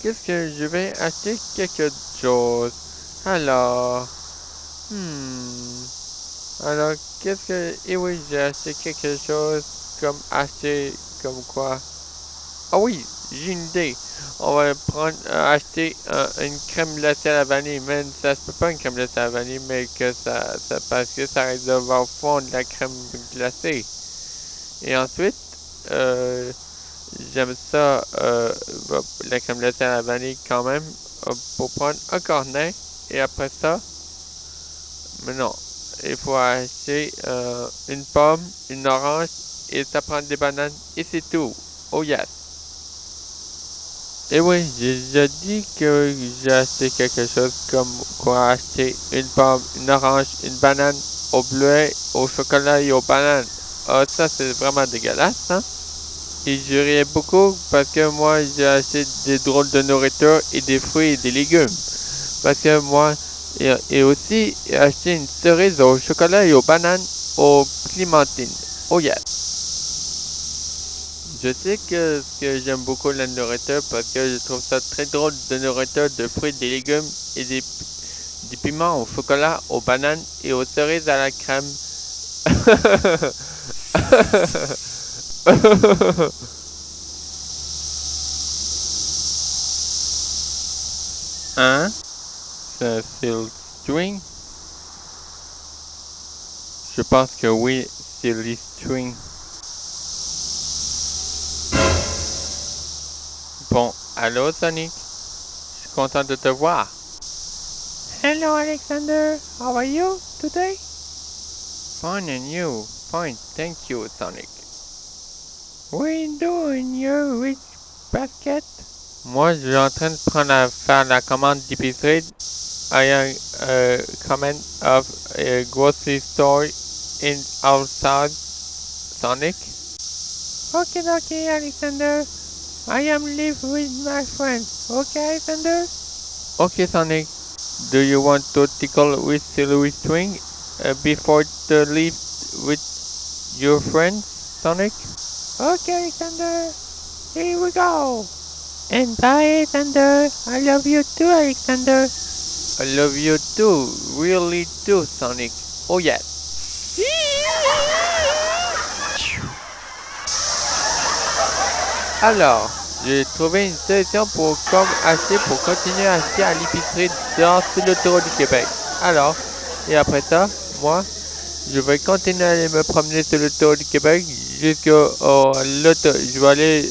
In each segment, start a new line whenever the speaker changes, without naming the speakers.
Qu'est-ce que je vais acheter quelque chose? Alors, alors, qu'est-ce que... Et oui, j'ai acheté quelque chose comme acheter, comme quoi? Ah oui, j'ai une idée. On va prendre, acheter une crème glacée à la vanille, mais ça se peut pas une crème glacée à la vanille, mais que ça parce que ça risque de voir fondre la crème glacée. Et ensuite, euh, j'aime ça, la crème glacée à la vanille quand même, pour prendre un cornet. Et après ça, mais non, il faut acheter une pomme, une orange, et ça prend des bananes, et c'est tout. Oh yes. Et oui, j'ai déjà dit que j'ai acheté quelque chose comme quoi acheter une pomme, une orange, une banane au bleuet, au chocolat et aux bananes. Ah, ça c'est vraiment dégueulasse, hein? Et je riais beaucoup parce que moi j'ai acheté des drôles de nourriture et des fruits et des légumes. Parce que moi, et aussi acheté une cerise au chocolat et aux bananes aux clémentines. Oh yes. Je sais que j'aime beaucoup la nourriture parce que je trouve ça très drôle de nourriture, de fruits, des légumes et des piments au chocolat, aux bananes et aux cerises à la crème. Hein? C'est un silk string? Je pense que oui, silly string. Bon, allô Sonic? Je suis content de te voir. Hello Alexander, how are you today? Fine and you? Fine, thank you Sonic. What are you doing, you rich basket? Moi, je suis en train de faire la commande d'épicerie. I am command of a grocery store in outside Sonic. Okay, okay, Alexander. I am live with my friend. Okay, Alexander? Okay, Sonic. Do you want to tickle with silly string before the leave with your friends, Sonic? Okay, Alexander. Here we go. And bye, Alexander. I love you too, Alexander. I love you too. Really too, Sonic. Oh yes. Alors, j'ai trouvé une solution pour continuer à acheter à l'épicerie dans sur l'autoroute du Québec. Alors, et après ça, moi, je vais continuer à aller me promener sur l'autoroute du Québec jusqu'au je vais aller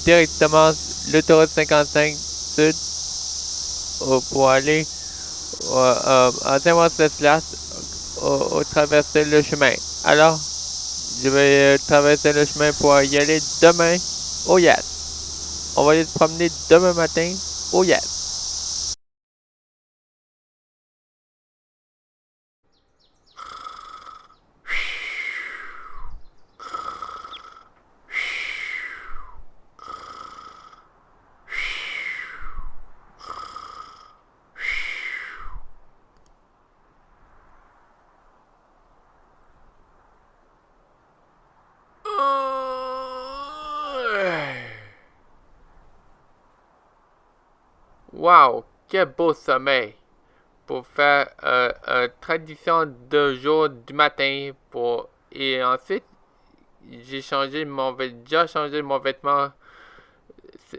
directement l'autoroute 55 sud pour aller à Saint-Wenceslas au traverser le chemin. Alors, je vais traverser le chemin pour y aller demain. Oh yes. On va aller se promener demain matin. Oh yes. Wow, quel beau sommeil pour faire une tradition de jour du matin et ensuite j'ai déjà changé mon vêtement.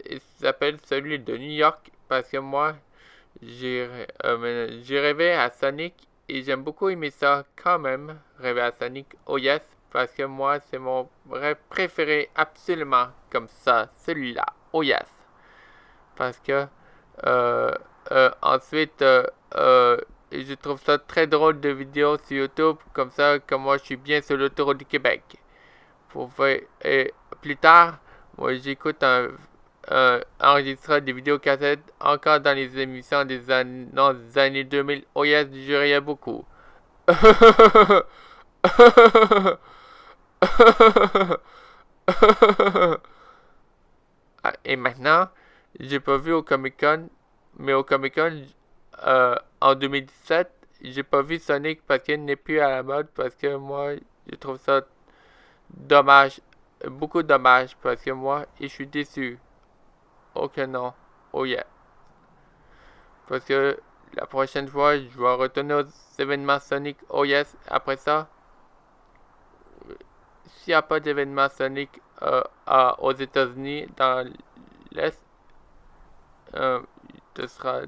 Il s'appelle celui de New York parce que moi j'ai rêvé à Sonic et j'aime beaucoup aimer ça quand même, rêver à Sonic. Oh yes, parce que moi c'est mon rêve préféré absolument comme ça, celui-là. Oh yes. Parce que euh, ensuite je trouve ça très drôle de vidéos sur YouTube comme ça, comme moi je suis bien sur l'autoroute du Québec. Et plus tard, moi j'écoute enregistrer des vidéocassettes encore dans les émissions des années 2000. Oh yes, je riais beaucoup. Et maintenant, j'ai pas vu au Comic Con, mais au Comic Con en 2017, j'ai pas vu Sonic parce qu'il n'est plus à la mode parce que moi, je trouve ça dommage, beaucoup dommage, parce que moi, je suis déçu. Oh que non, oh yeah. Parce que la prochaine fois, je vais retourner aux événements Sonic, oh yes. Après ça, s'il n'y a pas d'événement Sonic aux États-Unis, dans l'Est, ce sera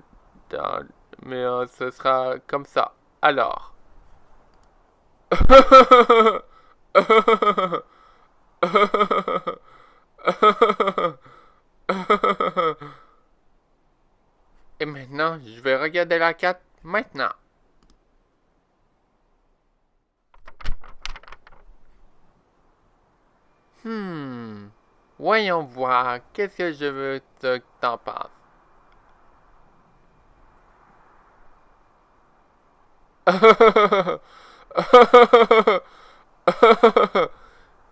dans, mais ce sera comme ça. Alors. Et maintenant, je vais regarder la carte maintenant. Voyons voir, qu'est-ce que je veux que t'en penses.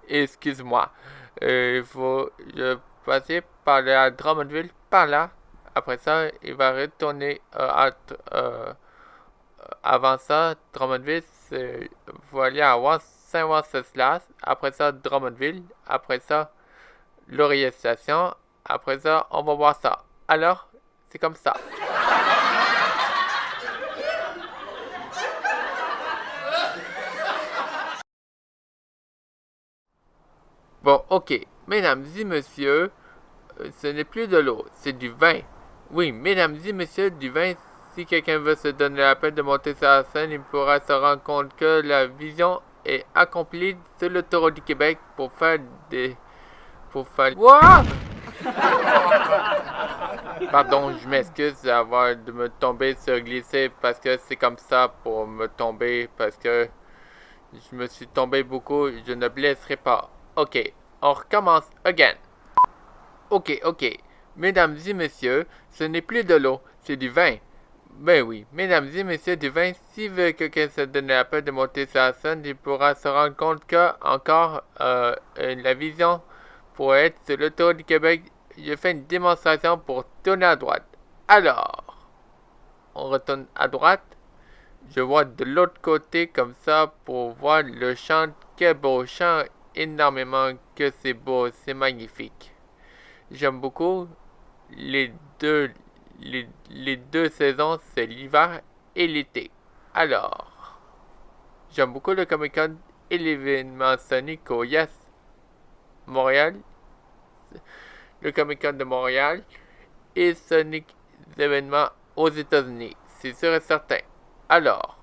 Excuse-moi. Il faut je passer par la Drummondville, par là. Après ça, il va retourner avant ça, Drummondville, il faut aller à Saint-Wenceslas. Après ça, Drummondville. Après ça, Laurier Station. Après ça, on va voir ça. Alors, c'est comme ça. Bon, ok. Mesdames et messieurs, ce n'est plus de l'eau, c'est du vin. Oui, mesdames et messieurs, du vin. Si quelqu'un veut se donner la peine de monter sur la scène, il pourra se rendre compte que la vision est accomplie sur le Taureau du Québec pour faire des... What? Pardon, je m'excuse de me tomber sur glisser parce que c'est comme ça pour me tomber parce que je me suis tombé beaucoup, je ne blesserai pas. Ok, on recommence again. Ok. Mesdames et messieurs, ce n'est plus de l'eau, c'est du vin. Ben oui, mesdames et messieurs du vin, si veut quelqu'un se donne la peine de monter sur la scène, il pourra se rendre compte que, encore, la vision pour être sur le Tour du Québec, je fais une démonstration pour tourner à droite. Alors, on retourne à droite. Je vois de l'autre côté comme ça pour voir le champ. Quel beau champ, énormément que c'est beau, c'est magnifique. J'aime beaucoup les deux saisons, c'est l'hiver et l'été. Alors, j'aime beaucoup le Comic Con et l'événement Sonic au Yes Montréal, le Comic Con de Montréal et Sonic événements aux États-Unis. C'est sûr et certain. Alors,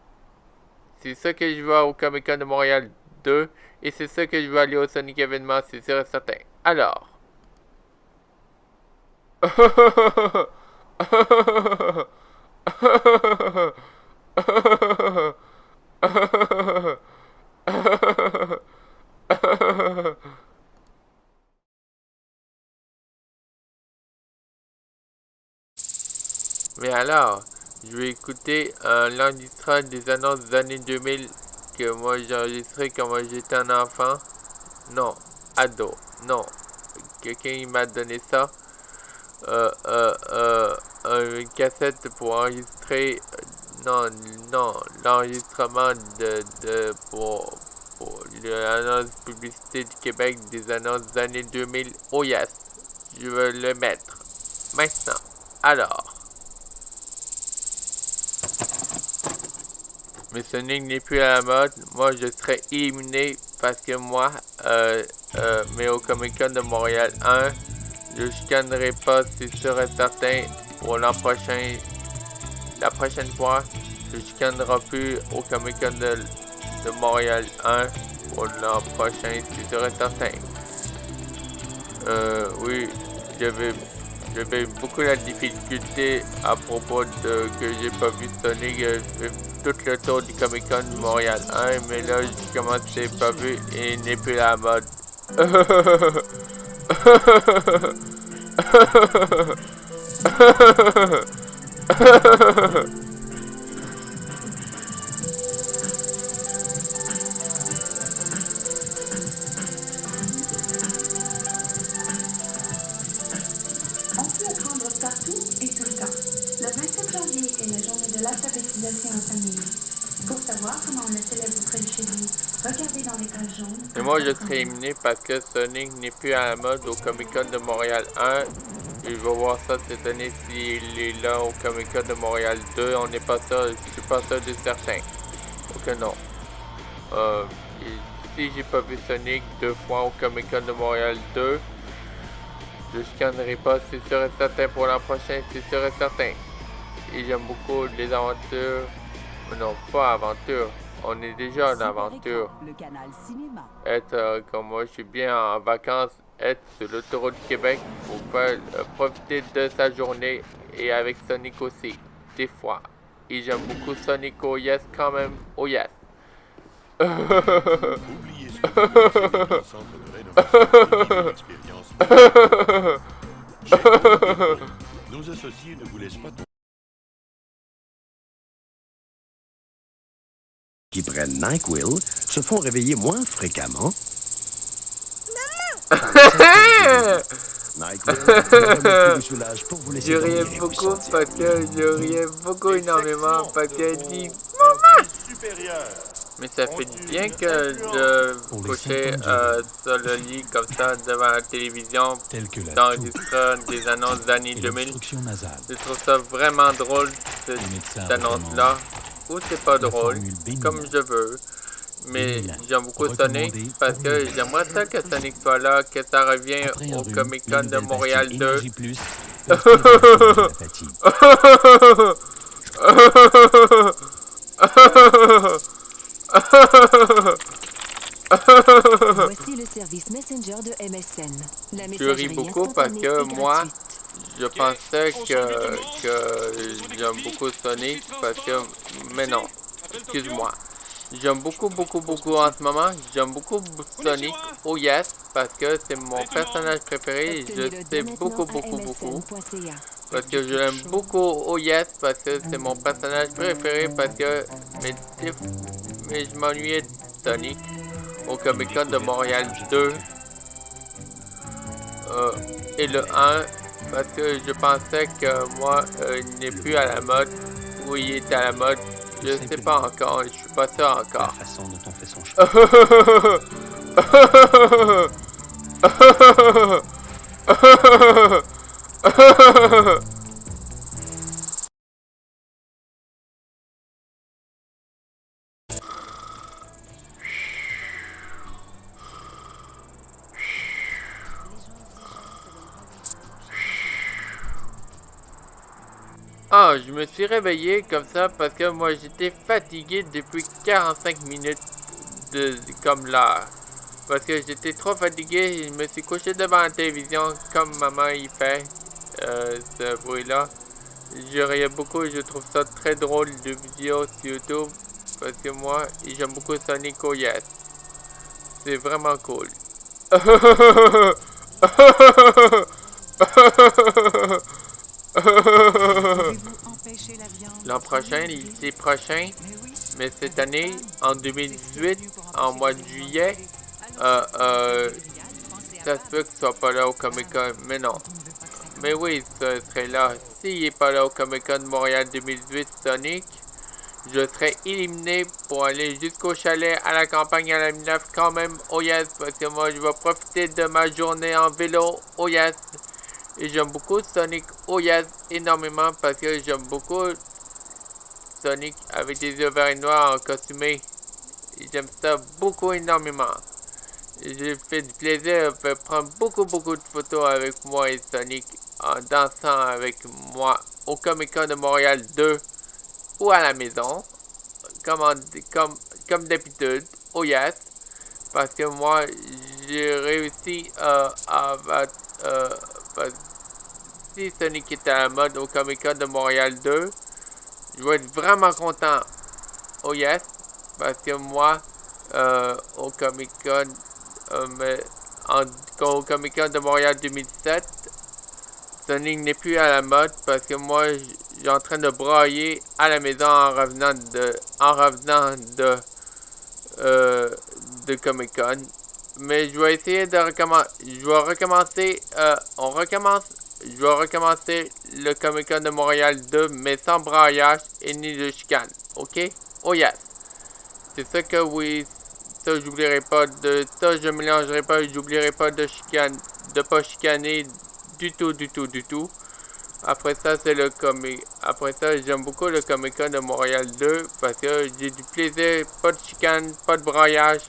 c'est ça que je vois au Comic Con de Montréal 2 et c'est ça que je vais aller au Sonic événement, c'est sûr et certain. Alors. Mais alors, je vais écouter l'enregistrement des annonces des années 2000 que moi j'ai enregistré quand moi j'étais un enfant. Non, ado, non. Quelqu'un il m'a donné ça. Une cassette pour enregistrer. Non, l'enregistrement pour l'annonce publicité du Québec des annonces des années 2000. Oh yes, je veux le mettre. Maintenant, alors. Mais Sonic n'est plus à la mode. Moi, je serais éliminé parce que moi, mais au Comic Con de Montréal 1, je chicanerai pas, c'est sûr et certain. Pour l'an prochain, la prochaine fois, je chicanerai plus au Comic Con de Montréal 1. Pour l'an prochain, c'est sûr et certain. Oui, j'avais beaucoup la difficulté à propos de que j'ai pas vu Sonic tout le tour du Comic Con de Montréal 1, mais là j'ai commencé pas vu et il n'est plus à la mode. moi, je serai éliminé parce que Sonic n'est plus à la mode au Comic-Con de Montréal 1. Et je vais voir ça cette année s'il est là au Comic-Con de Montréal 2. On n'est pas sûr, je suis pas sûr de certain. Ok, non. Si j'ai pas vu Sonic 2 fois au Comic-Con de Montréal 2, je scannerai pas, c'est sûr et certain pour l'an prochain, c'est sûr et certain. Et j'aime beaucoup les aventures. Non, pas aventure. On est déjà en aventure. Être comme moi, je suis bien en vacances, être sur l'autoroute du Québec pour faire, profiter de sa journée et avec Sonic aussi, des fois. Et j'aime beaucoup Sonic, oh yes, quand même, oh yes.
Oubliez ce que vous pensez du centre de rénovation et vivez l'expérience. Chers collègues, nos associés ne vous laissent pas tomber. Qui prennent NyQuil se font réveiller moins fréquemment.
Je riais beaucoup parce que je riais beaucoup énormément parce qu'elle dit mais ça fait du bien que je couchais sur le lit comme ça devant la télévision d'enregistrer des annonces des années 2000. Je trouve ça vraiment drôle cette annonce-là. Ou c'est pas drôle, comme je veux. Mais j'aime beaucoup Sonic parce que j'aimerais ça que Sonic soit là, que ça revienne au Comic-Con de Montréal 2.
Voici le service Messenger de MSN. La
Je ris beaucoup parce que moi, je pensais que j'aime beaucoup Sonic parce que... Mais non, excuse-moi. J'aime beaucoup en ce moment. J'aime beaucoup Sonic, oh yes, parce que c'est mon personnage préféré. Je sais beaucoup. Parce que je l'aime beaucoup, oh yes, parce que c'est mon personnage préféré. Parce que... Mais je m'ennuyais de Sonic au Comic-Con de Montréal 2. Et le 1, parce que je pensais que moi, il n'est plus à la mode. Ou il est à la mode. Je sais pas encore, je suis pas sûr encore.
La façon dont on fait son choix.
Ah, je me suis réveillé comme ça parce que moi j'étais fatigué depuis 45 minutes comme l'heure. Parce que j'étais trop fatigué, je me suis couché devant la télévision comme maman y fait ce bruit-là. Je riais beaucoup, je trouve ça très drôle de vidéos sur YouTube. Parce que moi, j'aime beaucoup Sonic oh yes. C'est vraiment cool. L'an prochain, l'été prochain, mais cette année, en 2018, en mois de juillet, ça se peut qu'il soit pas là au Comic-Con, mais non. Mais oui, ça serait là. S'il est pas là au Comic-Con de Montréal 2018 Sonic, je serai éliminé pour aller jusqu'au chalet à la campagne à la 9 quand même, oh yes, parce que moi je vais profiter de ma journée en vélo, oh yes. Et j'aime beaucoup Sonic, oh yes, énormément parce que j'aime beaucoup Sonic avec des yeux verts et noirs en costumé. J'aime ça beaucoup énormément. J'ai fait du plaisir de prendre beaucoup de photos avec moi et Sonic en dansant avec moi au Comic-Con de Montréal 2 ou à la maison, comme d'habitude, oh yes, parce que moi j'ai réussi si Sonic est à la mode au Comic-Con de Montréal 2, je vais être vraiment content, oh yes, parce que moi au Comic-Con au Comic-Con de Montréal 2017, Sonic n'est plus à la mode parce que moi, je suis en train de brailler à la maison en revenant de Comic-Con. Mais je vais essayer de recommencer. Je vais recommencer le Comic-Con de Montréal 2, mais sans braillage et ni de chicane. Ok? Oh yes! C'est ça que oui. Ça, j'oublierai pas de ça, je mélangerai pas, j'oublierai pas de pas chicaner du tout. Après ça, c'est le comic. Après ça, j'aime beaucoup le Comic Con de Montréal 2 parce que j'ai du plaisir, pas de chicane, pas de braillage.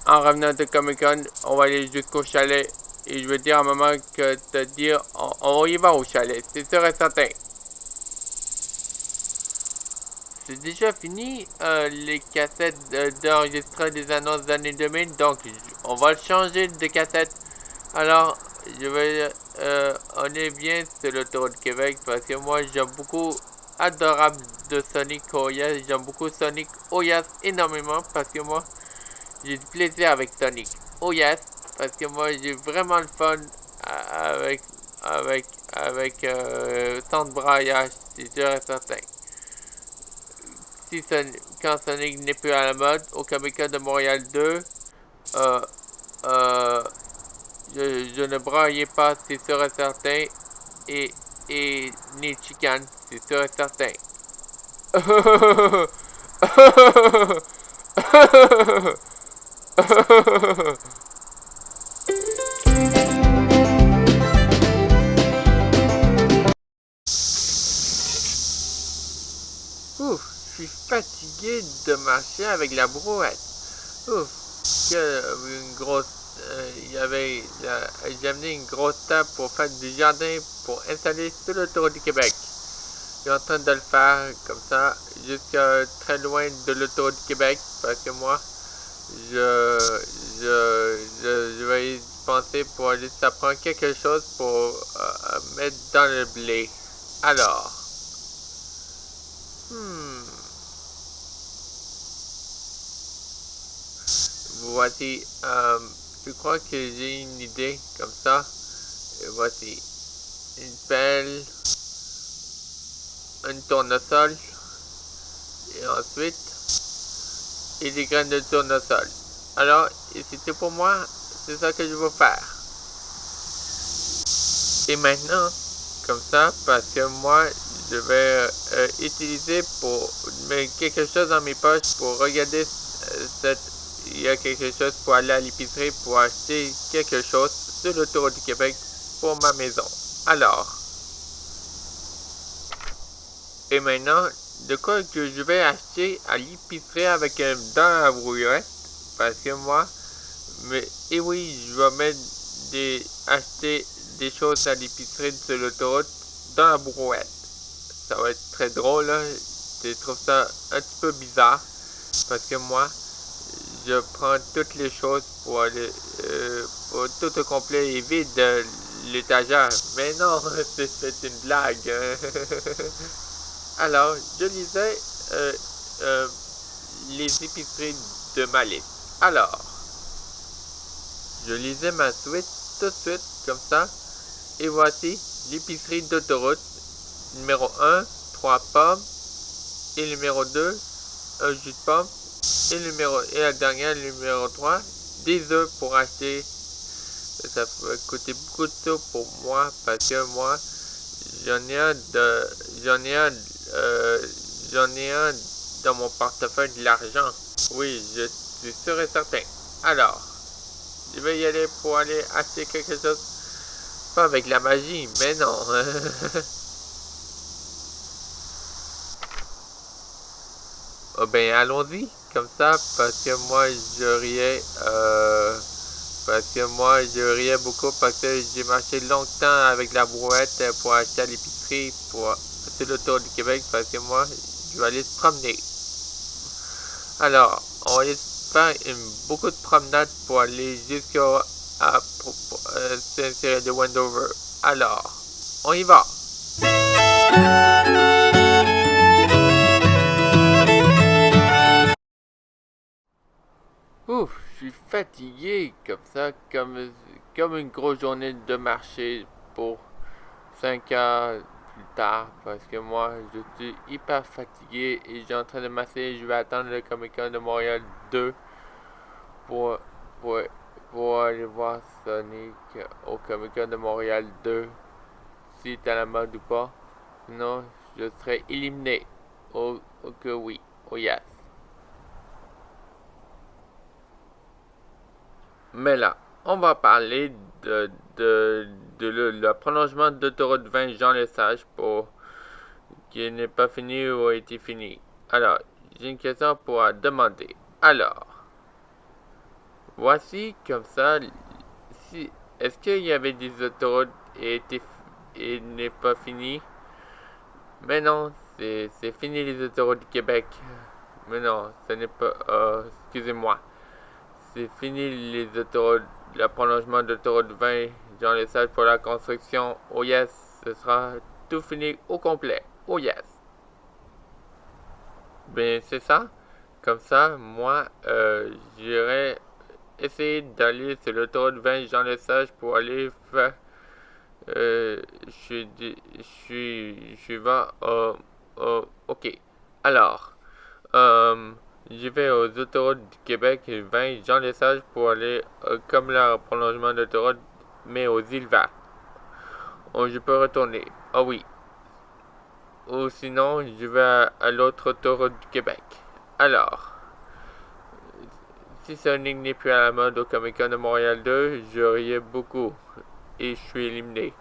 En revenant de Comic Con, on va aller jusqu'au chalet. Et je veux dire à maman que te dire, on y va au chalet, c'est sûr et certain. C'est déjà fini les cassettes d'enregistrer des annonces d'année 2000, donc on va le changer de cassette. Alors, je vais, on est bien sur l'autoroute de Québec parce que moi j'aime beaucoup adorable de Sonic OS, j'aime beaucoup Sonic OS énormément parce que moi j'ai du plaisir avec Sonic OS parce que moi j'ai vraiment le fun avec sans braillage, c'est sûr et certain. Si quand Sonic n'est plus à la mode, au Comic Con de Montréal 2, euh, euh, je ne braillais pas, c'est sûr et certain, et ni chicane, c'est sûr et certain. Ouf, je suis fatigué de marcher avec la brouette. Ouf, une grosse. J'ai amené une grosse table pour faire du jardin pour installer sur l'autoroute du Québec. Je suis en train de le faire comme ça, jusqu'à très loin de l'autoroute du Québec, parce que moi, je vais y penser pour aller, ça prend quelque chose pour mettre dans le blé. Alors, voici, je crois que j'ai une idée comme ça. Et voici une pelle, un tournesol, et ensuite, et des graines de tournesol. Alors, c'était pour moi, c'est ça que je veux faire. Et maintenant, comme ça, parce que moi, je vais utiliser pour mettre quelque chose dans mes poches pour regarder il y a quelque chose pour aller à l'épicerie pour acheter quelque chose sur l'autoroute du Québec pour ma maison. Alors, et maintenant, de quoi que je vais acheter à l'épicerie avec un dans la brouillette, parce que moi, et oui, je vais acheter des choses à l'épicerie sur l'autoroute dans la brouette. Ça va être très drôle, là. Je trouve ça un petit peu bizarre, parce que moi, je prends toutes les choses pour aller pour tout au complet et vide l'étagère. Mais non, c'est une blague. Alors, je lisais les épiceries de ma liste. Alors, je lisais ma suite tout de suite, comme ça. Et voici l'épicerie d'autoroute. Numéro 1, 3 pommes. Et numéro 2, un jus de pomme. Et la dernière, numéro 3, des œufs pour acheter. Ça va coûter beaucoup de sous pour moi parce que moi, j'en ai un dans mon portefeuille de l'argent. Oui, je suis sûr et certain. Alors, je vais y aller pour aller acheter quelque chose. Pas avec la magie, mais non. Oh ben, allons-y, comme ça, parce que moi, je riais beaucoup parce que j'ai marché longtemps avec la brouette pour acheter à l'épicerie sur le tour du Québec parce que moi, je vais aller se promener. Alors, on va aller faire beaucoup de promenades pour aller jusqu'à Saint-Cyr de Wendover. Alors, on y va! Ouf, je suis fatigué comme ça, comme une grosse journée de marché pour 5 heures plus tard, parce que moi, je suis hyper fatigué et j'ai en train de m'asseoir. Je vais attendre le Comic Con de Montréal 2 pour, pour, pour aller voir Sonic au Comic Con de Montréal 2, si c'est à la mode ou pas. Sinon, je serai éliminé. Oh que oui, oh yes. Mais là, on va parler le prolongement d'autoroute 20 Jean Lesage pour qui n'est pas fini ou a été fini. Alors, j'ai une question pour demander. Alors, voici comme ça, si, est-ce qu'il y avait des autoroutes et n'est pas fini? Mais non, c'est fini les autoroutes du Québec. Mais non, ce n'est pas... excusez-moi. C'est fini les autoroutes, le prolongement d'autoroute 20, Jean Lesage pour la construction. Oh yes, ce sera tout fini au complet. Oh yes. Ben c'est ça. Comme ça, moi, j'irai essayer d'aller sur l'autoroute 20 Jean Lesage pour aller faire... je vais... ok. Alors, je vais aux autoroutes du Québec 20 Jean Lesage pour aller comme le prolongement d'autoroute, mais aux îles Vertes. Je peux retourner. Ah oui. Ou sinon, je vais à l'autre autoroute du Québec. Alors, si Sonic n'est plus à la mode au Comic-Con de Montréal 2, je riais beaucoup. Et je suis éliminé.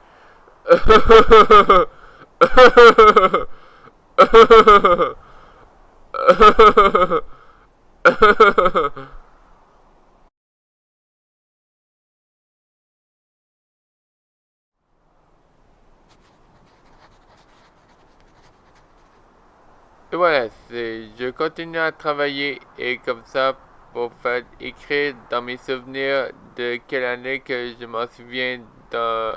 Et voilà, je continue à travailler et comme ça pour faire écrire dans mes souvenirs de quelle année que je m'en souviens dans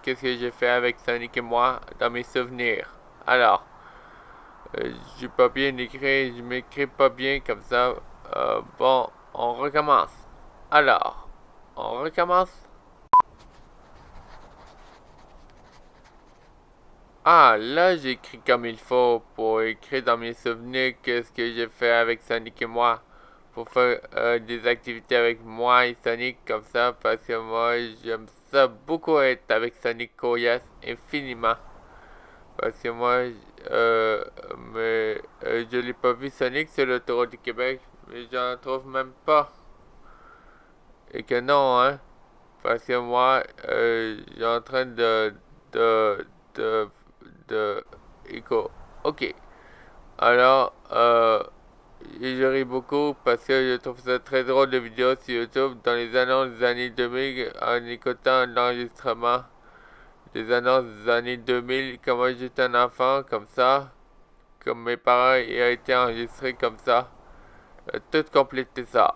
qu'est-ce que j'ai fait avec Sonic et moi dans mes souvenirs. Alors, j'ai pas bien écrit, je m'écris pas bien comme ça. Bon, on recommence. Alors, on recommence. Ah, là j'écris comme il faut pour écrire dans mes souvenirs qu'est-ce que j'ai fait avec Sonic et moi. Pour faire des activités avec moi et Sonic comme ça parce que moi j'aime ça beaucoup être avec Sonic Koyas infiniment. Parce que moi je l'ai pas vu Sonic sur l'autoroute du Québec, mais j'en trouve même pas. Et que non, hein. Parce que moi, j'ai en train de écho. Ok. Alors, je ris beaucoup parce que je trouve ça très drôle de vidéos sur YouTube dans les annonces des années 2000 en écoutant l'enregistrement des annonces des années 2000, comment j'étais un enfant comme ça, comme mes parents y a été enregistrés comme ça. Tout compléter ça.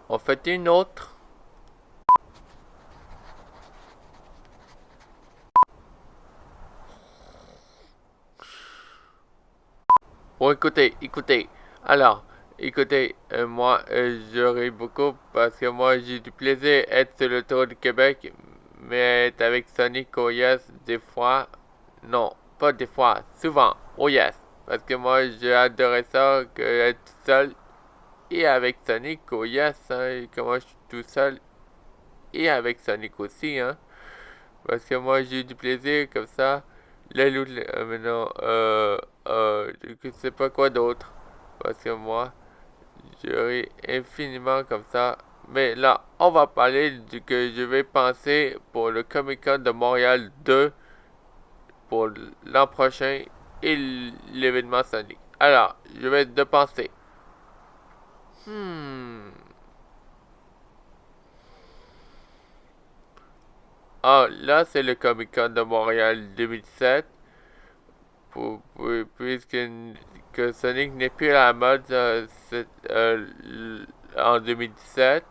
On fait une autre. Bon, écoutez. Alors, écoutez, moi, je ris beaucoup parce que moi, j'ai du plaisir à être sur le tour du Québec, mais être avec Sonic, oh yes, des fois. Non, pas des fois, souvent, oh yes. Parce que moi, j'ai adoré ça, que être tout seul et avec Sonic, oh yes, hein, comment je suis tout seul et avec Sonic aussi, hein. Parce que moi, j'ai eu du plaisir comme ça. Mais non, je sais pas quoi d'autre. Parce que moi, je ris infiniment comme ça. Mais là, on va parler du que je vais penser pour le Comic-Con de Montréal 2 pour l'an prochain et l'événement Sonic. Alors, je vais de penser. Ah, là, c'est le Comic-Con de Montréal 2017. Puisque que Sonic n'est plus à la mode en 2017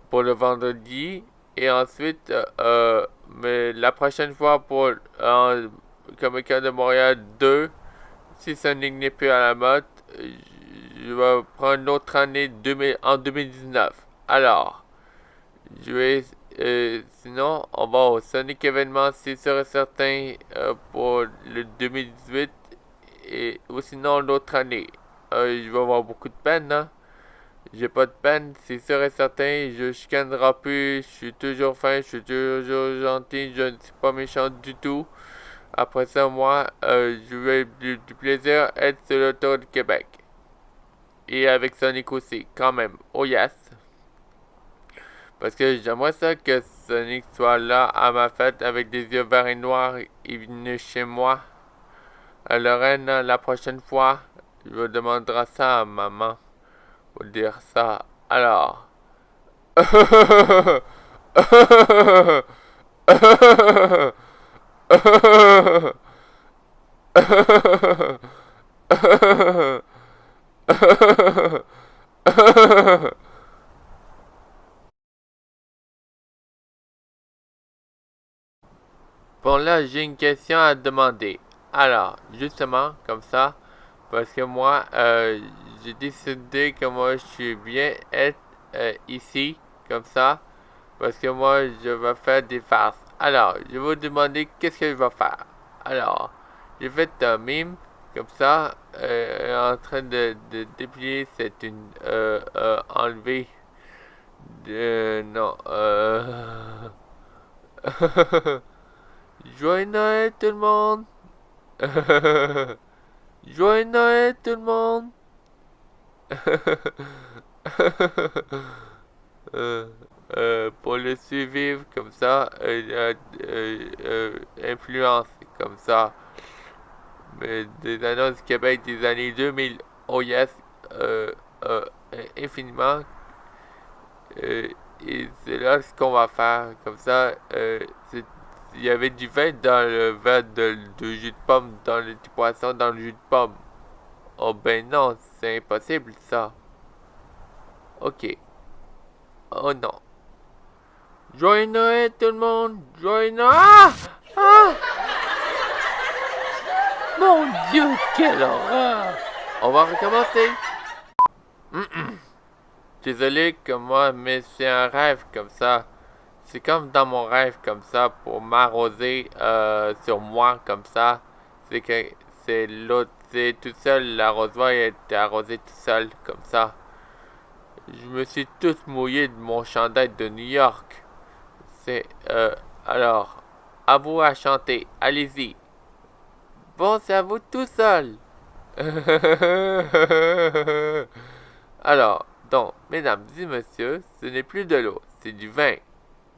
pour le vendredi. Et ensuite, mais la prochaine fois pour Comic-Con de Montréal 2, si Sonic n'est plus à la mode, je vais prendre une autre année en 2019. Alors, je vais sinon, on va au Sonic événement, c'est sûr et certain, pour le 2018 ou sinon l'autre année. Je vais avoir beaucoup de peine, hein. J'ai pas de peine, c'est sûr et certain, je chicanerai plus, je suis toujours fin, je suis toujours gentil, je ne suis pas méchant du tout. Après ça, moi, je vais du plaisir être sur le tour du Québec. Et avec Sonic aussi, quand même. Oh yes! Parce que j'aimerais ça que Sonic soit là à ma fête avec des yeux verts et noirs et venu chez moi. À Lorraine, la prochaine fois, je demanderai ça à maman. Pour dire ça. Alors. Bon là, j'ai une question à demander. Alors, justement, comme ça, parce que moi, j'ai décidé que moi, je suis bien être ici, comme ça, parce que moi, je vais faire des farces. Alors, je vais vous demander qu'est-ce que je vais faire. Alors, j'ai fait un mime, comme ça, en train de déplier cette une, enlever, non, Joyeux Noël tout le monde! Joyeux Noël tout le monde! Pour le suivre comme ça, influence comme ça. Mais des annonces du Québec des années 2000, oh yes, infiniment. Et c'est là ce qu'on va faire. Comme ça, il y avait du vin dans le verre de jus de pomme, dans le petit poisson, dans le jus de pomme. Oh ben non, c'est impossible ça. Ok. Oh non. Joyeux Noël tout le monde! Joyeux Noël! Ah! Ah! Mon Dieu, quelle horreur! On va recommencer. Désolé que moi, mais c'est un rêve comme ça. C'est comme dans mon rêve comme ça pour m'arroser sur moi comme ça. C'est que c'est l'autre, c'est tout seul, l'arrosoir est arrosé tout seul comme ça. Je me suis tout mouillé de mon chandail de New York. C'est alors, à vous à chanter, allez-y. Bon, c'est à vous tout seul. Alors, donc, mesdames et messieurs, ce n'est plus de l'eau, c'est du vin.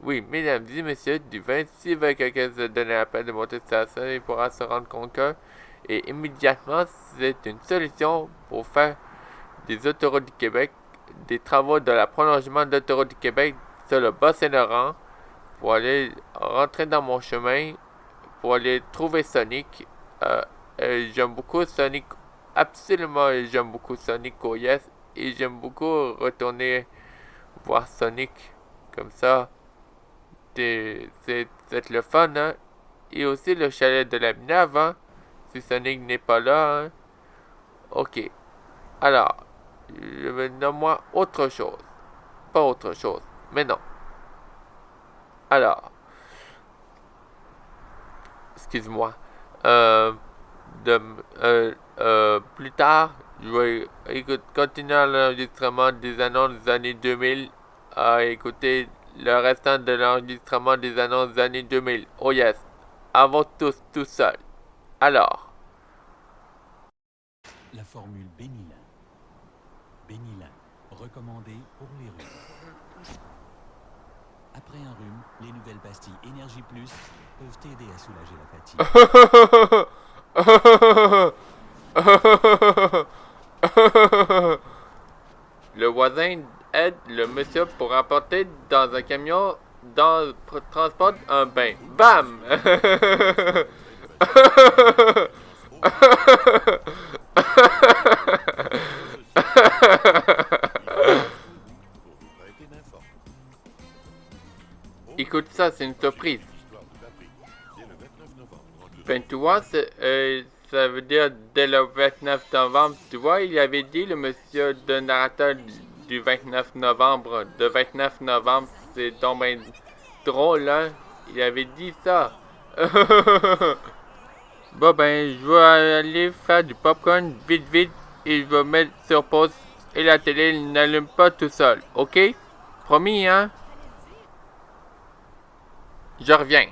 Oui, mesdames et messieurs, du vin, si veut quelqu'un se donner la peine de monter sur la scène, il pourra se rendre compte que, et immédiatement, c'est une solution pour faire des autoroutes du Québec, des travaux de la prolongement de l'autoroute du Québec sur le Bas-Saint-Laurent, pour aller rentrer dans mon chemin, pour aller trouver Sonic. J'aime beaucoup Sonic, absolument j'aime beaucoup Sonic OS, et j'aime beaucoup retourner voir Sonic comme ça. C'est le fun, hein. Et aussi le chalet de la Minave, hein, si Sonic n'est pas là, hein. Ok. Alors, je vais nommer autre chose. Pas autre chose, mais non. Alors, excuse-moi. Plus tard, je vais continuer l'enregistrement des annonces des années 2000 à écouter le restant de l'enregistrement des annonces des années 2000. Oh yes, avant tous tout seul. Alors.
La formule Bénilin. Bénilin, recommandé pour les rhumes. Après un rhume, les nouvelles pastilles Énergie Plus peuvent t'aider à soulager la fatigue.
Le voisin aide le monsieur pour apporter dans un camion transport un bain. Bam! Écoute ça, c'est une surprise. Ben tu vois, ça veut dire dès le 29 novembre. Tu vois, il avait dit, le monsieur de narrateur du 29 novembre. De 29 novembre, c'est donc ben drôle, hein? Il avait dit ça. Bon ben, je vais aller faire du popcorn vite et je vais mettre sur pause et la télé n'allume pas tout seul, ok? Promis, hein? Je reviens.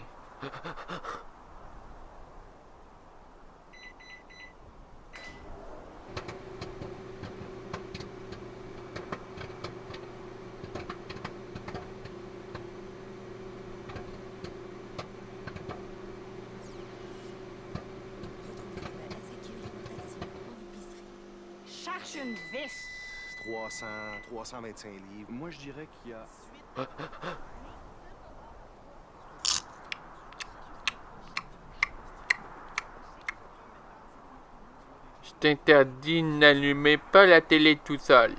Cherche une vis.
325 livres. Moi, je dirais qu'il y a...
Je t'interdis, n'allumez pas la télé tout seul.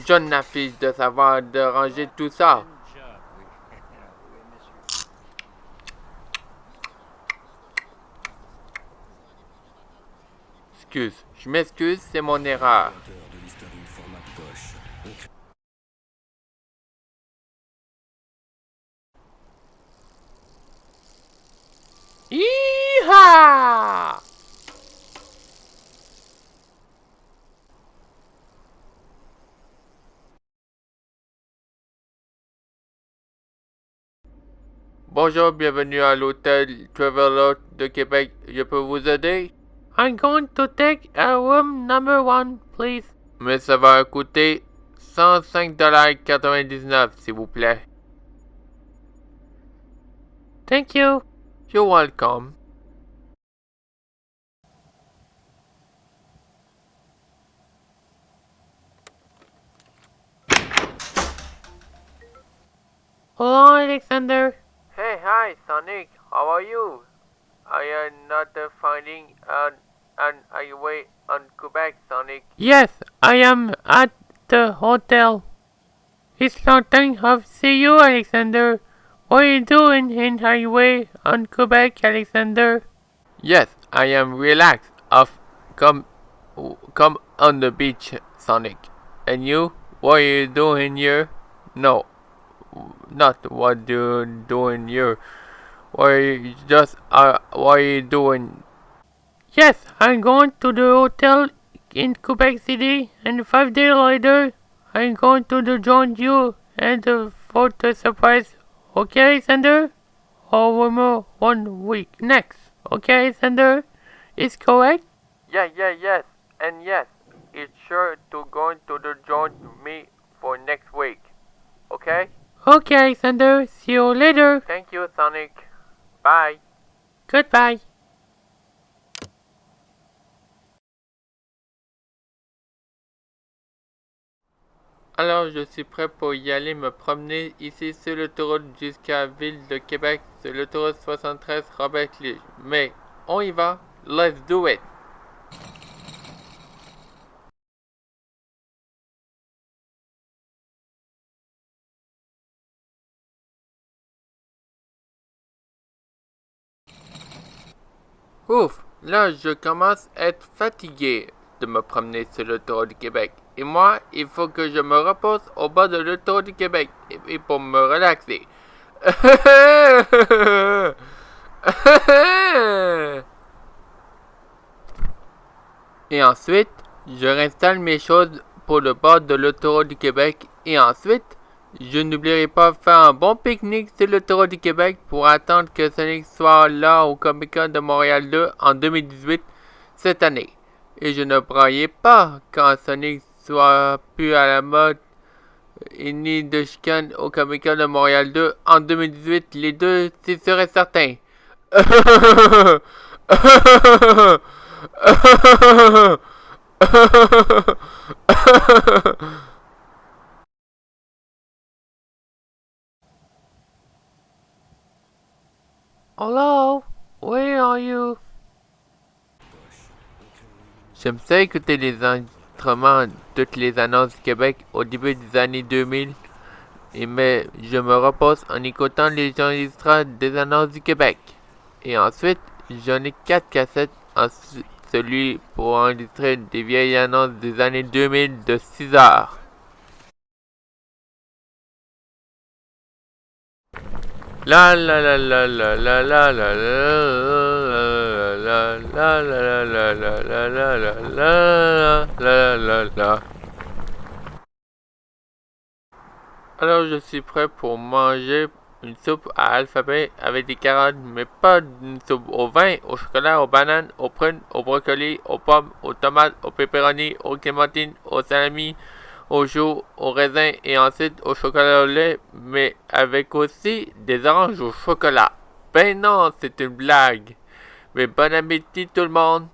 Je n'affiche de savoir de ranger tout ça. Je m'excuse, c'est mon erreur. Hi-ha! Bonjour, bienvenue à l'hôtel Traveler de Québec. Je peux vous aider? I'm going to take a room number 1, please. Mais ça va coûter $105.99, s'il vous plaît. Thank you. You're welcome. Hello, Alexander. Hey, hi, Sonic. How are you? I am not finding an highway on Quebec, Sonic. Yes, I am at the hotel. It's long time I've seen you, Alexander. What are you doing in highway on Quebec, Alexander? Yes, I am relaxed. Come on the beach, Sonic. And you? What are you doing here? No, not what you doing here. What are you what are you doing? Yes, I'm going to the hotel in Quebec City, and 5 days later, I'm going to join you and for the surprise. Okay, Alexander? Or one more 1 week next. Okay, Alexander? Is correct? Yes, and yes, it's sure to going to join me for next week. Okay? Okay, Alexander. See you later. Thank you, Sonic. Bye. Goodbye. Alors, je suis prêt pour y aller me promener ici sur l'autoroute jusqu'à la ville de Québec, sur l'autoroute 73 Robert-Cliche. Mais, on y va. Let's do it. Ouf, là, je commence à être fatigué de me promener sur l'autoroute du Québec. Et moi, il faut que je me repose au bas de l'autoroute du Québec et pour me relaxer. Et ensuite, je réinstalle mes choses pour le bord de l'autoroute du Québec. Et ensuite, je n'oublierai pas de faire un bon pique-nique sur l'autoroute du Québec pour attendre que Sonic soit là au Comic-Con de Montréal 2 en 2018 cette année. Et je ne braillais pas quand Sonic soit plus à la mode et ni de chicane au Comic-Con de Montréal 2 en 2018. Les deux, c'est sûr et certain. Hello, where are you? J'aime ça écouter les enregistrements de toutes les annonces du Québec au début des années 2000, mais je me repose en écoutant les enregistrements des annonces du Québec. Et ensuite, j'en ai 4 cassettes, celui pour enregistrer des vieilles annonces des années 2000 de 6 heures. La la la la la la la la la la la la la la la la la la la la. Alors je suis prêt pour manger une soupe à alphabet avec des carottes, mais pas une soupe au vin, au chocolat, aux bananes, aux prunes, aux brocolis, aux pommes, aux tomates, aux pepperoni, aux clémentines, aux salami, aux choux, aux raisins et ensuite au chocolat au lait, mais avec aussi des oranges au chocolat. Ben non, c'est une blague. Mais bon appétit tout le monde.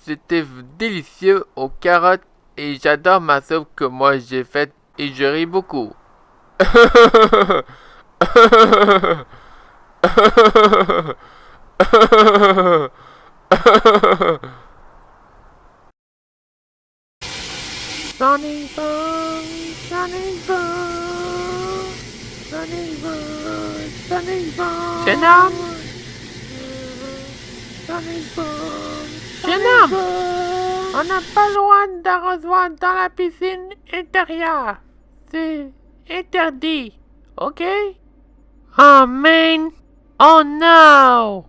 C'était délicieux aux carottes et j'adore ma soupe que moi j'ai faite et je ris beaucoup. Sonic Boom, Sonic Boom, Sonic Boom, Sonic Boom. Jeune homme, Sonic Boom, jeune homme, on n'a pas le droit d'arrosoir dans la piscine intérieure. C'est interdit, ok? Oh man, oh no!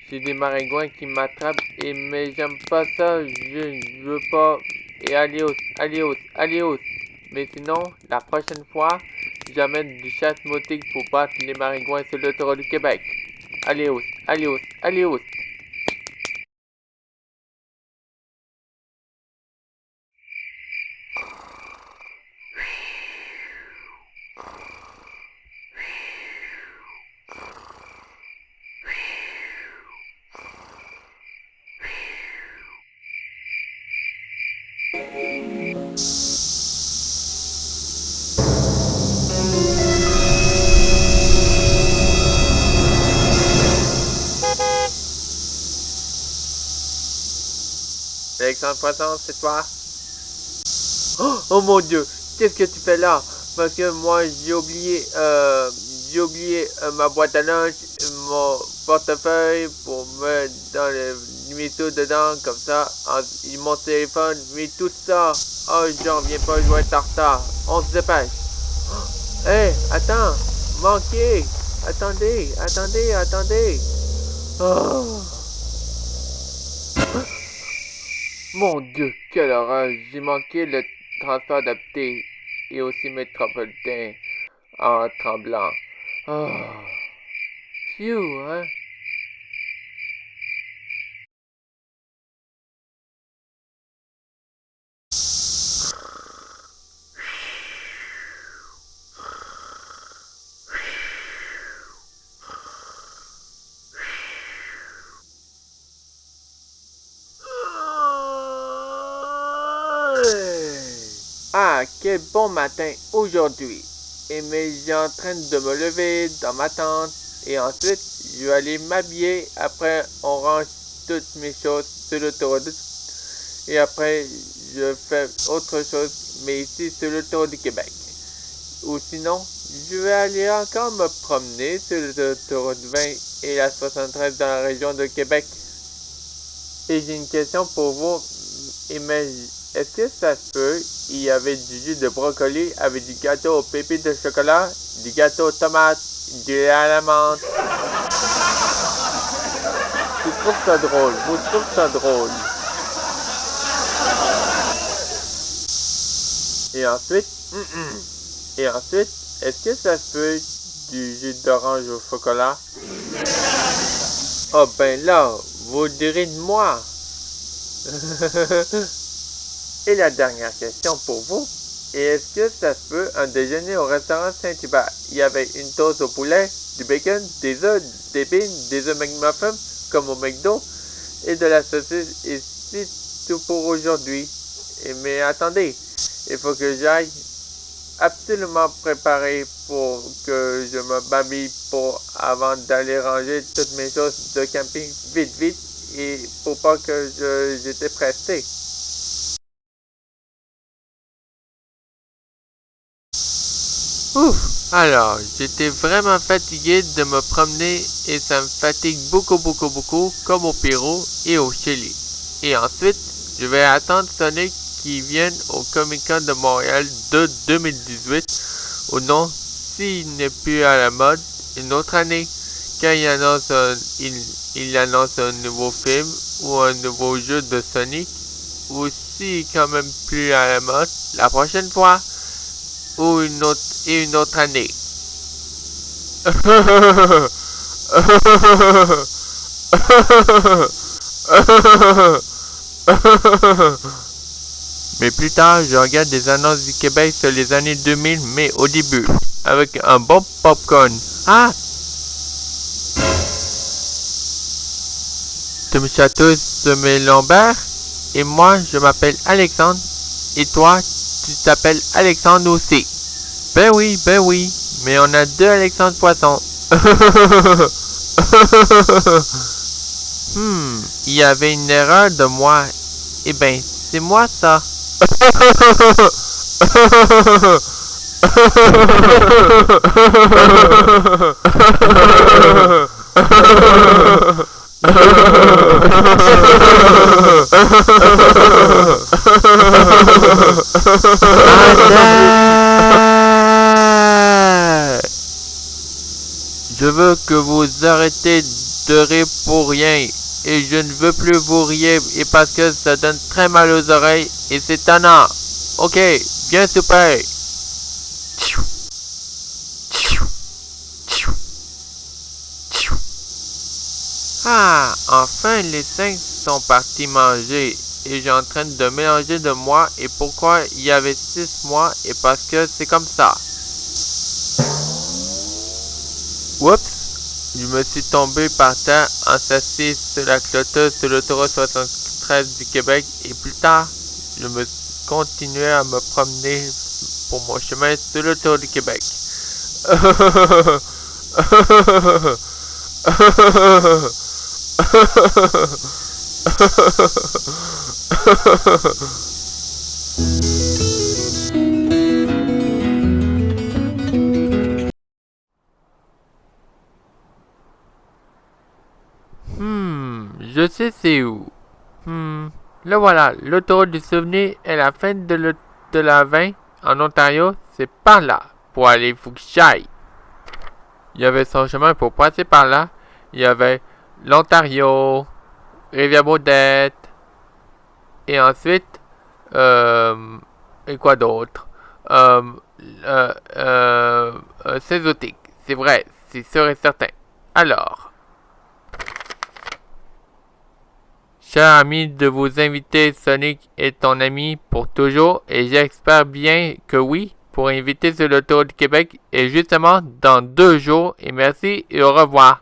J'ai des maringouins qui m'attrapent mais j'aime pas ça, je veux pas. Et alios, alios, alios. Mais sinon, la prochaine fois, j'amène du chasse motique pour battre les maringouins sur l'autoroute du Québec. Alios, alios, alios. Alexandre Poisson, c'est toi? Oh mon Dieu, qu'est-ce que tu fais là? Parce que moi j'ai oublié ma boîte à lunch, mon portefeuille pour mettre dans le numéro dedans, comme ça, mon téléphone, mais tout ça. Oh, j'en reviens pas, je vais être en retard. On se dépêche. Hé, attends, manqué. Attendez. Oh. Mon Dieu, quelle horreur! J'ai manqué le transport adapté et aussi métropolitain en tremblant. Oh. Phew, hein? Ah, quel bon matin aujourd'hui. Mais j'ai en train de me lever dans ma tente et ensuite je vais aller m'habiller. Après on range toutes mes choses sur l'autoroute et après je fais autre chose mais ici sur l'autoroute du Québec. Ou sinon je vais aller encore me promener sur l'autoroute 20 et la 73 dans la région de Québec. Et j'ai une question pour vous. Est-ce que ça se peut, il y avait du jus de brocoli avec du gâteau aux pépites de chocolat, du gâteau aux tomates, du lait à l'amande? Je trouve ça drôle, Et ensuite, est-ce que ça se peut du jus d'orange au chocolat? Oh ben là, vous direz de moi. Et la dernière question pour vous, est-ce que ça se peut un déjeuner au restaurant Saint-Hubert? Il y avait une toast au poulet, du bacon, des œufs, des beans, des œufs McMuffin, comme au McDo, et de la saucisse, et c'est tout pour aujourd'hui. Mais attendez, il faut que j'aille absolument préparer pour que je me babille avant d'aller ranger toutes mes choses de camping vite, et pour pas que j'étais pressé. Ouf! Alors, j'étais vraiment fatigué de me promener et ça me fatigue beaucoup comme au Pérou et au Chili. Et ensuite, je vais attendre Sonic qui vienne au Comic-Con de Montréal de 2018 ou non, s'il n'est plus à la mode, une autre année. quand il annonce un nouveau film ou un nouveau jeu de Sonic, ou si quand même plus à la mode, la prochaine fois, ou une autre année. Mais plus tard, je regarde des annonces du Québec sur les années 2000, mais au début, avec un bon popcorn. Ah! Tu me chatouilles sur mes lombaires? Et moi, je m'appelle Alexandre. Et toi, tu t'appelles Alexandre aussi. Ben oui. Mais on a deux Alexandre Poisson. Il y avait une erreur de moi. Eh ben, c'est moi ça. Je veux que vous arrêtez de rire pour rien. Et je ne veux plus vous rire et parce que ça donne très mal aux oreilles et c'est tannant. Ok, bien super. Ah, enfin les 5 sont partis manger et j'ai en train de mélanger de mois et pourquoi il y avait 6 mois et parce que c'est comme ça. Oups. Je me suis tombé par terre en s'assis sur la clôture sur l'autoroute 73 du Québec et plus tard, je me continuais à me promener pour mon chemin sur l'autoroute du Québec. Je sais c'est où. Le voilà, l'autoroute du souvenir est la fin de la 20 en Ontario, c'est par là. Pour aller, faut que j'aille. Il y avait son chemin pour passer par là. Il y avait l'Ontario, Rivière-Baudette, et ensuite, et quoi d'autre? Sézotique, c'est vrai, c'est sûr et certain. Alors, cher ami, de vous inviter, Sonic est ton ami pour toujours et j'espère bien que oui, pour inviter sur l'autoroute du Québec et justement dans 2 jours et merci et au revoir.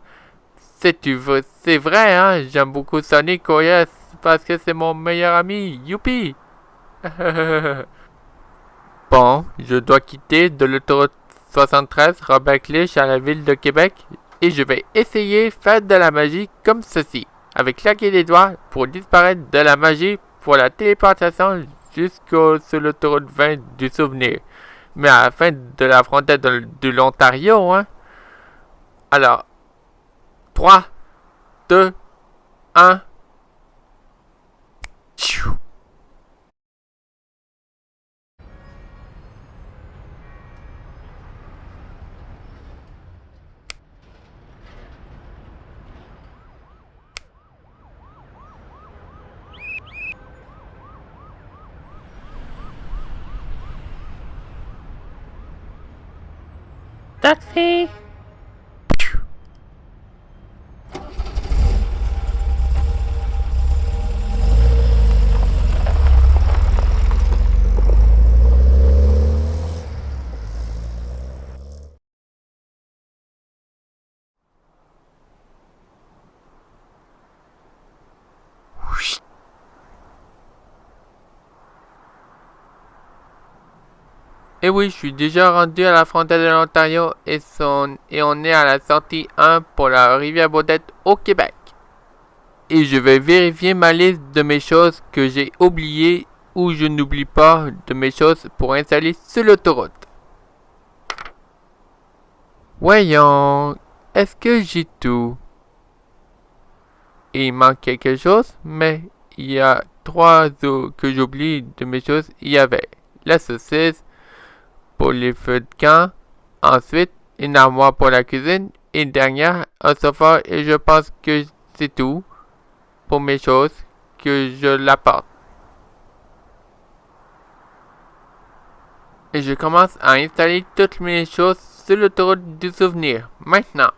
C'est vrai, hein, j'aime beaucoup Sonic, oh yes, parce que c'est mon meilleur ami, youpi. Bon, je dois quitter de l'autoroute 73 Robert Clich à la ville de Québec et je vais essayer faire de la magie comme ceci. Avec claquer les doigts pour disparaître de la magie pour la téléportation sur l'autoroute 20 du souvenir. Mais à la fin de la frontière de l'Ontario, hein. Alors, 3, 2, 1. Taxi! Et oui, je suis déjà rendu à la frontière de l'Ontario et on est à la sortie 1 pour la Rivière-Baudette au Québec. Et je vais vérifier ma liste de mes choses que j'ai oubliées ou je n'oublie pas de mes choses pour installer sur l'autoroute. Voyons, est-ce que j'ai tout? Il manque quelque chose, mais il y a 3 que j'oublie de mes choses. Il y avait la saucisse, pour les feux de camp, ensuite une armoire pour la cuisine, et dernière, un sofa, et je pense que c'est tout pour mes choses que je l'apporte. Et je commence à installer toutes mes choses sur l'autoroute du souvenir, maintenant.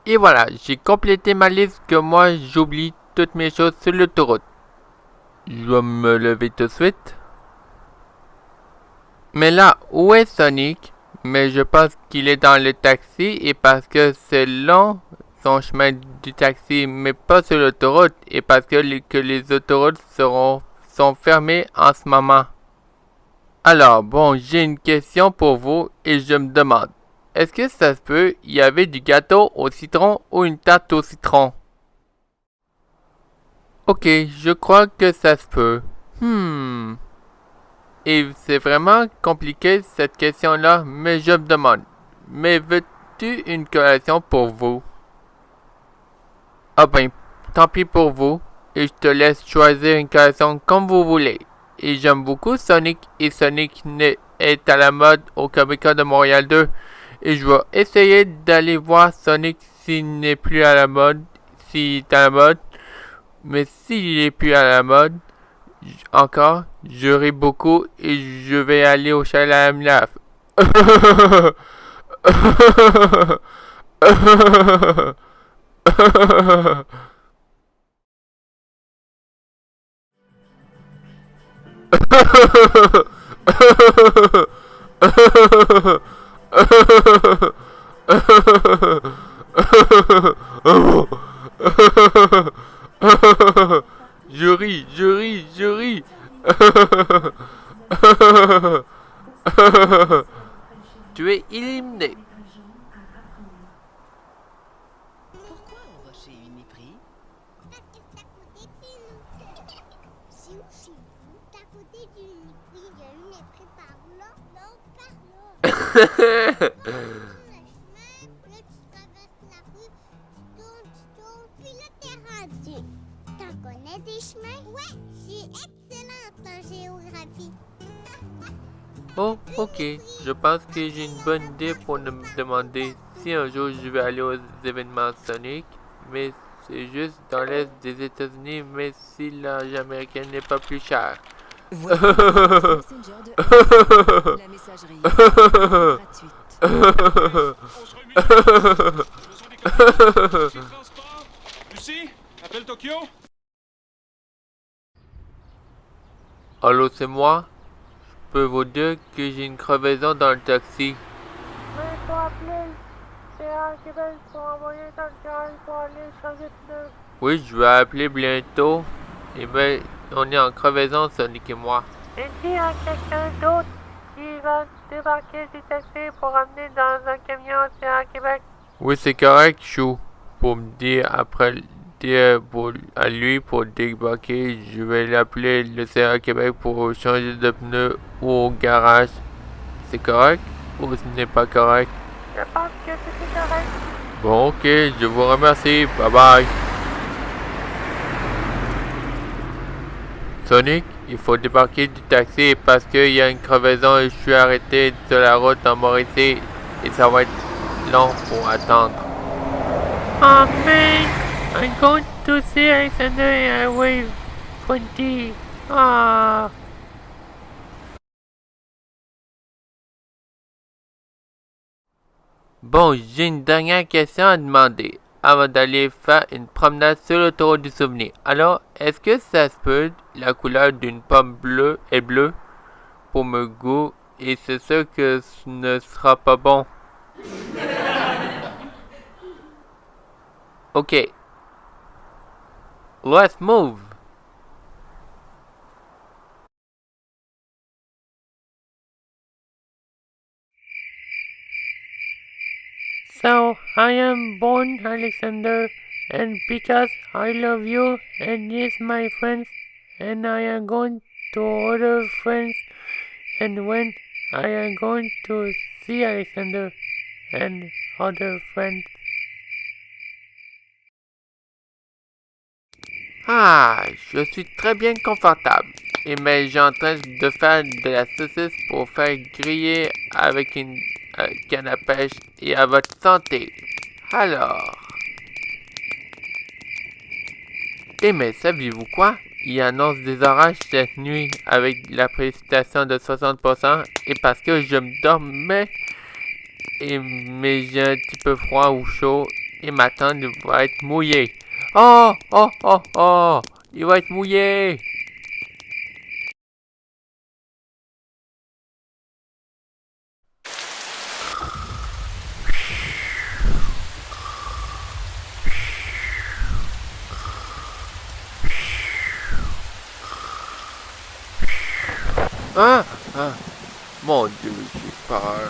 Et voilà, j'ai complété ma liste que moi j'oublie toutes mes choses sur l'autoroute. Je vais me lever tout de suite. Mais là, où est Sonic? Mais je pense qu'il est dans le taxi et parce que c'est long son chemin du taxi, mais pas sur l'autoroute et parce que les autoroutes sont fermées en ce moment. Alors, bon, j'ai une question pour vous et je me demande, est-ce que ça se peut, il y avait du gâteau au citron ou une tarte au citron? Ok, je crois que ça se peut. Et c'est vraiment compliqué cette question-là, mais je me demande, mais veux-tu une collation pour vous? Ah ben, tant pis pour vous, et je te laisse choisir une collation comme vous voulez. Et j'aime beaucoup Sonic, et Sonic est à la mode au Comic-Con de Montréal 2. Et je vais essayer d'aller voir Sonic s'il n'est plus à la mode, s'il est à la mode. Mais s'il n'est plus à la mode, encore, je ris beaucoup et je vais aller au chalet à Amlaf. Je ris. Tu es éliminé.
Pourquoi on va chez Uniprix?
Parce que c'est à côté de chez nous. C'est où chez vous? C'est à côté du Uniprix. Il y a une épée par là. Non, par là. Tu prends le chemin, puis là, tu traverses la rue, tu tournes, puis là, t'es rendu. T'en connais des chemins? Ouais, j'ai excellente en géographie.
Oh, ok. Je pense que j'ai une bonne idée pour me demander si un jour je vais aller aux événements Sonic, mais c'est juste dans l'est des États-Unis, mais si l'argent américain n'est pas plus cher.
Voici le service Messenger de MSN. La messagerie est gratuite.
On se remet. Je reçois des commandes. Lucie Transport. Lucie, appelle Tokyo.
Allô, c'est moi? Je peux vous dire que j'ai une crevaison dans le taxi.
Mais il faut appeler CA Québec pour envoyer dans le garage pour aller changer de pneu.
Oui, je vais appeler bientôt. Et ben, on est en crevaison, Sonic et moi.
Et dis à quelqu'un d'autre qui va débarquer du taxi pour ramener dans un camion CA Québec.
Oui, c'est correct, Chou. Pour me dire après, à lui pour débarquer, je vais l'appeler le CA Québec pour changer de pneu ou au garage. C'est correct ou ce n'est pas correct?
Je pense que c'est correct.
Bon, ok, je vous remercie. Bye bye. Sonic, il faut débarquer du taxi parce qu'il y a une crevaison et je suis arrêté sur la route en Mauricie et ça va être long pour attendre.
Oh man, I'm going to see Alexander Airwave 20. Ah.
Bon, j'ai une dernière question à demander avant d'aller faire une promenade sur l'autoroute du souvenir. Alors, est-ce que ça se peut la couleur d'une pomme bleue est bleue pour me goût et c'est sûr que ce ne sera pas bon? Ok. Let's move.
So, I am born Alexander, and because I love you and yes, my friends, and I am going to other friends, and when I am going to see Alexander and other friends.
Ah, je suis très bien confortable. Et mais j'ai en train de faire de la saucisse pour faire griller avec une canne à pêche et à votre santé. Alors. Eh mais saviez-vous quoi? Il annonce des orages cette nuit avec la précipitation de 60% et parce que je me dormais mais j'ai un petit peu froid ou chaud et ma tente va être mouillée. Oh, oh, oh, oh, il va être mouillé. Ah, ah, mon Dieu, j'ai peur.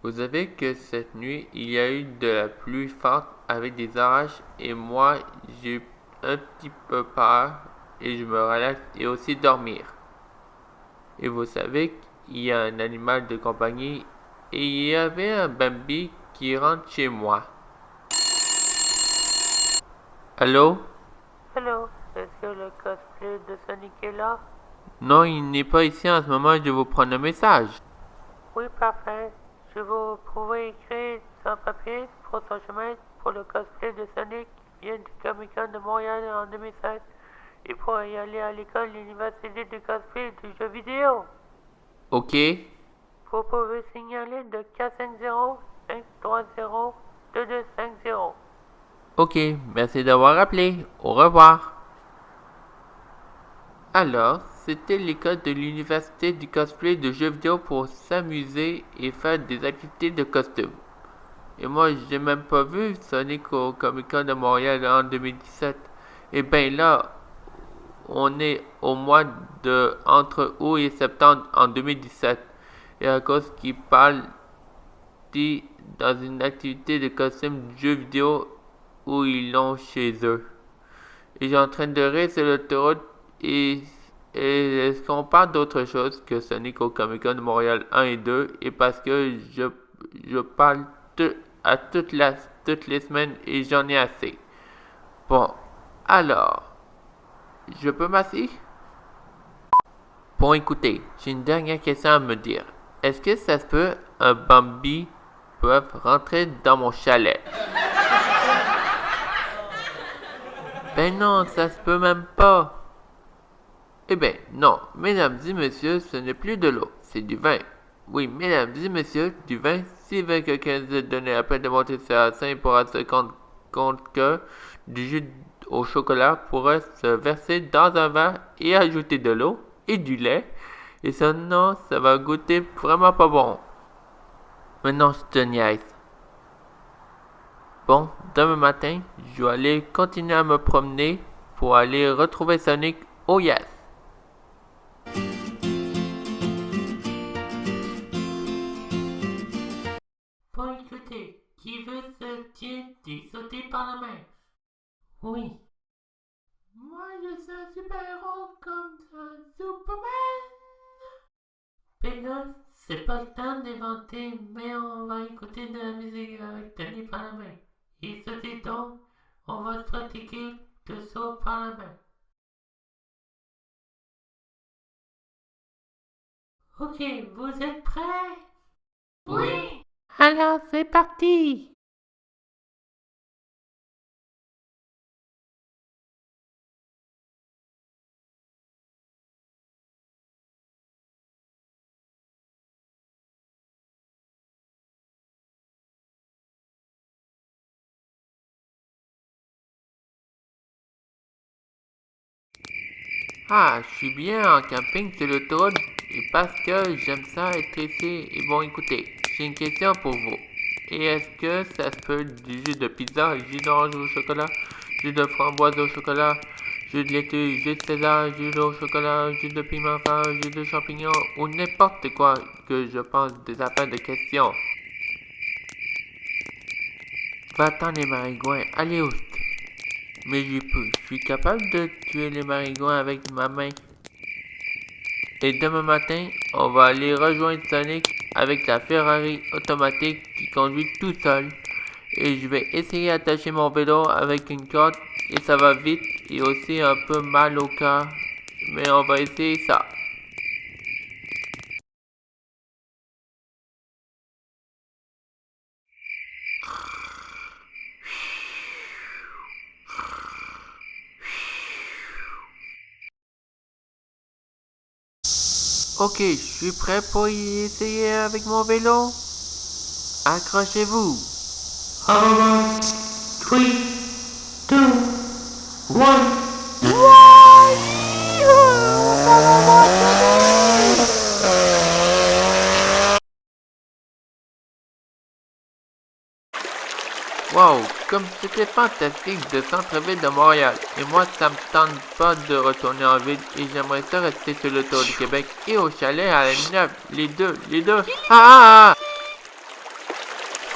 Vous savez que cette nuit, il y a eu de la pluie forte avec des orages et moi, j'ai eu un petit peu peur et je me relaxe et aussi dormir. Et vous savez qu'il y a un animal de compagnie et il y avait un Bambi qui rentre chez moi. Allô?
Hello, est-ce que le cosplay de Sonic est là?
Non, il n'est pas ici en ce moment, je vais vous prendre un message.
Oui, parfait. Je vous pouvez écrire sans papier pour son chemin pour le cosplay de Sonic qui vient du Comic-Con de Montréal en 2016 et pour y aller à l'école de l'Université du cosplay du jeu vidéo.
Ok.
Vous pouvez signaler de 450-530-2250.
Ok, merci d'avoir appelé. Au revoir. Alors, c'était l'école de l'université du cosplay de jeux vidéo pour s'amuser et faire des activités de costume. Et moi, j'ai même pas vu Sonic au Comic-Con de Montréal en 2017. Et ben là, on est au mois de entre août et septembre en 2017. Et à cause qu'ils parlent dans une activité de costume de jeux vidéo où ils l'ont chez eux. Et j'ai en train de rire sur l'autoroute et est-ce qu'on parle d'autre chose que Sonic au Comic-Con de Montréal 1 et 2 et parce que je parle à toutes les semaines et j'en ai assez. Bon, alors, je peux m'asseoir? Bon, écoutez, j'ai une dernière question à me dire. Est-ce que ça se peut un Bambi peut rentrer dans mon chalet? Ben non, ça se peut même pas. Eh ben, non, mesdames et messieurs, ce n'est plus de l'eau, c'est du vin. Oui, mesdames et messieurs, du vin, si veut que quelqu'un se donne la peine de monter sur la scène, il pourra se rendre compte que du jus au chocolat pourrait se verser dans un verre et ajouter de l'eau et du lait. Et sinon, ça va goûter vraiment pas bon. Maintenant, je te niaise. Bon, demain matin, je vais aller continuer à me promener pour aller retrouver Sonic au Yes. Bon, écoutez, qui veut se tirer sauter par la main? Oui. Moi, je suis un super-héros comme un Superman. Ben là, c'est pas le temps d'inventer, mais on va écouter de la musique avec Tony par la main. Et sauter donc, on va se pratiquer de saut par la main. Ok, vous êtes prêts? Oui! Alors, c'est parti! Ah, je suis bien en camping sur l'autoroute et parce que j'aime ça être ici. Et bon, écoutez, j'ai une question pour vous. Et est-ce que ça se peut du jus de pizza, jus d'orange au chocolat, jus de framboise au chocolat, jus de laitue, jus de César, jus au chocolat, jus de piment fin, jus de champignons ou n'importe quoi que je pense des affaires de questions. Va-t'en les maringouins, allez oust. Mais je suis capable de tuer les maringouins avec ma main. Et demain matin, on va aller rejoindre Sonic avec la Ferrari automatique qui conduit tout seul. Et je vais essayer d'attacher mon vélo avec une corde et ça va vite et aussi un peu mal au cœur. Mais on va essayer ça. Ok, je suis prêt pour y essayer avec mon vélo. Accrochez-vous.
Alright, 3, 2, 1.
Wow, comme c'était fantastique de centre-ville de Montréal. Et moi, ça me tente pas de retourner en ville et j'aimerais ça rester sur le tour du Québec et au chalet à la Minerve. Les deux. Ah!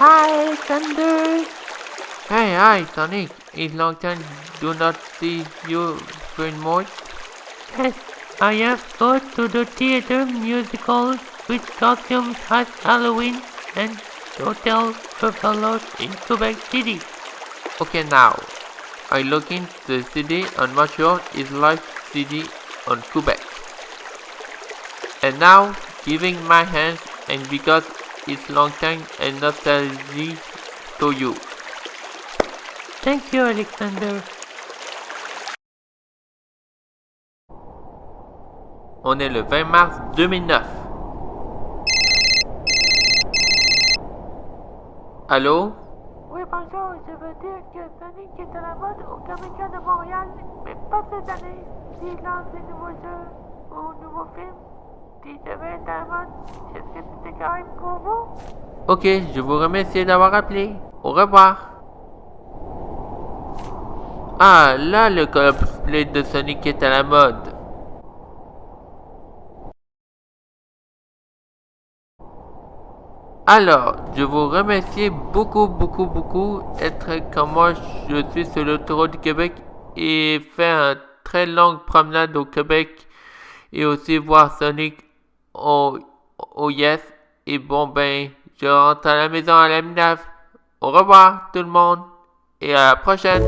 Hi, Alexander.
Hey, Sonic. It's long time do not see you friend more.
Yes, I have go to the theater musical with costumes as Halloween and hotel Buffalo in Quebec City.
Okay, now. I look into the city on Montreal is live city on Quebec. And now, giving my hands and because it's long time and nostalgie to you.
Thank you, Alexander.
On est le 20 mars 2009. Allô?
Oui, bonjour, je veux dire que Sonic est à la mode au Comic-Con de Montréal, mais pas cette année. S'il lance des nouveaux jeux ou nouveaux films, s'il devait être à la mode, est-ce que c'était quand même pour vous?
Ok, je vous remercie d'avoir appelé. Au revoir. Ah, là le cosplay de Sonic est à la mode. Alors, je vous remercie beaucoup être comme moi, je suis sur l'autoroute du Québec et faire une très longue promenade au Québec et aussi voir Sonic au Yes. Et bon ben, je rentre à la maison à la Minerve. Au revoir tout le monde et à la prochaine.